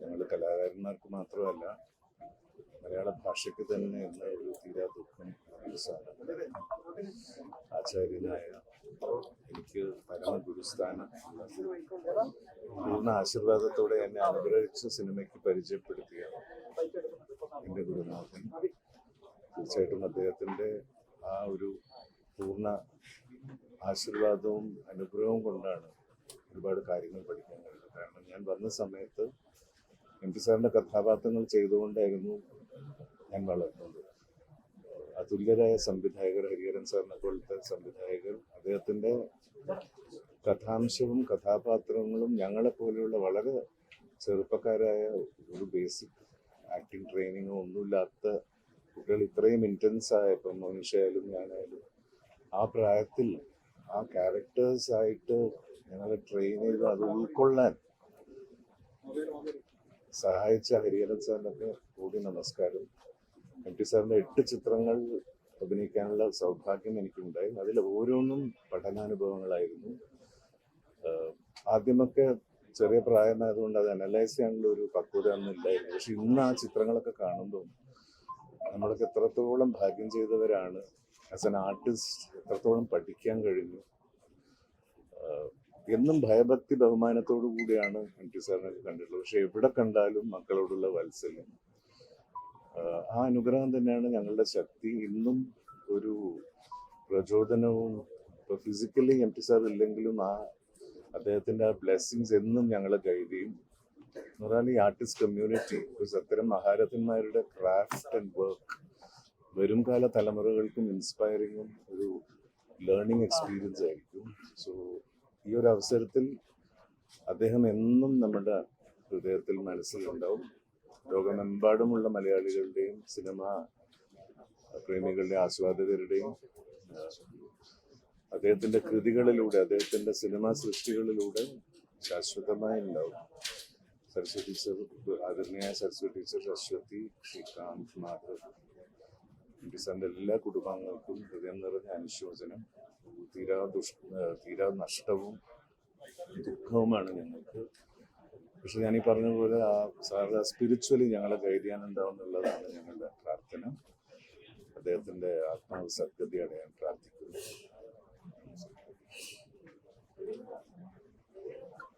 ഞങ്ങൾ കലാകാരന്മാർക്ക് മാത്രമല്ല മലയാള ഭാഷയ്ക്ക് തന്നെ എന്ന ഒരു തീരാ ദുഃഖം ആചാര്യനായ എനിക്ക് പരമഗുരുസ്ഥാനം പൂർണ്ണ ആശീർവാദത്തോടെ എന്നെ അനുഗ്രഹിച്ച സിനിമയ്ക്ക് പരിചയപ്പെടുത്തിയ എൻ്റെ ഗുരുനാഥൻ, തീർച്ചയായിട്ടും അദ്ദേഹത്തിൻ്റെ ആ ഒരു പൂർണ്ണ ആശീർവാദവും അനുഗ്രഹവും കൊണ്ടാണ് ഒരുപാട് കാര്യങ്ങൾ പഠിക്കാൻ കഴിയുന്നത്. കാരണം ഞാൻ വന്ന സമയത്ത് എം.ടി. സാറിൻ്റെ കഥാപാത്രങ്ങൾ ചെയ്തുകൊണ്ടായിരുന്നു ഞാൻ വളർന്നത്. അതുല്യരായ സംവിധായകർ, ഹരിഹരൻ സാറിനെ പോലത്തെ സംവിധായകർ, അദ്ദേഹത്തിൻ്റെ കഥാംശവും കഥാപാത്രങ്ങളും ഞങ്ങളെപ്പോലെയുള്ള വളരെ ചെറുപ്പക്കാരായ ഒരു ബേസിക് ആക്ടിങ് ട്രെയിനിങ്ങോ ഒന്നുമില്ലാത്ത കുട്ടികൾ ഇത്രയും ഇൻറ്റൻസായ, ഇപ്പം മനുഷ്യായാലും ഞാനായാലും ആ പ്രായത്തിൽ ആ ക്യാരക്ടേഴ്സായിട്ട് ഞങ്ങളെ ട്രെയിൻ ചെയ്ത് അത് ഉൾക്കൊള്ളാൻ സഹായിച്ച ഹരിഹരൻ സാറിനൊക്കെ കൂടി നമസ്കാരം. എം.ടി. സാറിൻ്റെ 8 ചിത്രങ്ങൾ അഭിനയിക്കാനുള്ള സൗഭാഗ്യം എനിക്കുണ്ടായി. അതിൽ ഓരോന്നും പഠനാനുഭവങ്ങളായിരുന്നു. ആദ്യമൊക്കെ ചെറിയ പ്രായമായതുകൊണ്ട് അത് അനലൈസ് ചെയ്യാനുള്ള ഒരു പക്വത ഒന്നും ഇല്ലായിരുന്നു. പക്ഷെ ഇന്ന് ആ ചിത്രങ്ങളൊക്കെ കാണുമ്പോൾ നമ്മളൊക്കെ എത്രത്തോളം ഭാഗ്യം ചെയ്തവരാണ്. ആസ് എൻ ആർട്ടിസ്റ്റ് എത്രത്തോളം പഠിക്കാൻ കഴിഞ്ഞു. എന്നും ഭയഭക്തി ബഹുമാനത്തോടു കൂടിയാണ് എം.ടി. സാറിനൊക്കെ കണ്ടിട്ടുള്ളത്. പക്ഷെ എവിടെ കണ്ടാലും മക്കളോടുള്ള വാത്സല്യം, ആ അനുഗ്രഹം തന്നെയാണ് ഞങ്ങളുടെ ശക്തി. ഇന്നും ഒരു പ്രചോദനവും. ഇപ്പോൾ ഫിസിക്കലി എം.ടി. സാർ ഇല്ലെങ്കിലും അദ്ദേഹത്തിൻ്റെ ആ ബ്ലെസ്സിങ്സ് എന്നും ഞങ്ങളെ ഗൈഡ് ചെയ്യും. എന്ന് പറഞ്ഞാൽ ഈ ആർട്ടിസ്റ്റ് കമ്മ്യൂണിറ്റി, അത്തരം മഹാരഥന്മാരുടെ ക്രാഫ്റ്റ് ആൻഡ് വർക്ക് വരും കാല തലമുറകൾക്കും ഇൻസ്പയറിങ്ങും ഒരു ലേണിംഗ് എക്സ്പീരിയൻസ് ആയിരിക്കും. സോ ഈ ഒരു അവസരത്തിൽ അദ്ദേഹം എന്നും നമ്മുടെ ഹൃദയത്തിൽ മനസ്സിലുണ്ടാവും. ലോകമെമ്പാടുമുള്ള മലയാളികളുടെയും സിനിമ പ്രേമികളുടെയും ആസ്വാദകരുടെയും അദ്ദേഹത്തിൻ്റെ കൃതികളിലൂടെ, അദ്ദേഹത്തിൻ്റെ സിനിമാ സൃഷ്ടികളിലൂടെ ശാശ്വതമായി ഉണ്ടാവും. സരസ്വതി ടീച്ചർ, ആദരണീയ സരസ്വതി ടീച്ചർ, അശ്വതി, ശ്രീകാന്ത്, മാധവ്, എം.ടി. സാറിൻ്റെ എല്ലാ കുടുംബാംഗങ്ങൾക്കും ഹൃദയം നിറഞ്ഞ അനുശോചനം. തീരാ നഷ്ടവും ദുഃഖവുമാണ് ഞങ്ങൾക്ക്. പക്ഷെ ഞാനീ പറഞ്ഞതുപോലെ ആ സാറ് സ്പിരിച്വലി ഞങ്ങളെ ഗൈഡ് ചെയ്യാനുണ്ടാവും എന്നുള്ളതാണ് ഞങ്ങളുടെ പ്രാർത്ഥന. അദ്ദേഹത്തിൻ്റെ ആത്മാവ് സദ്ഗതി അടയാൻ പ്രാർത്ഥിക്കുന്നു.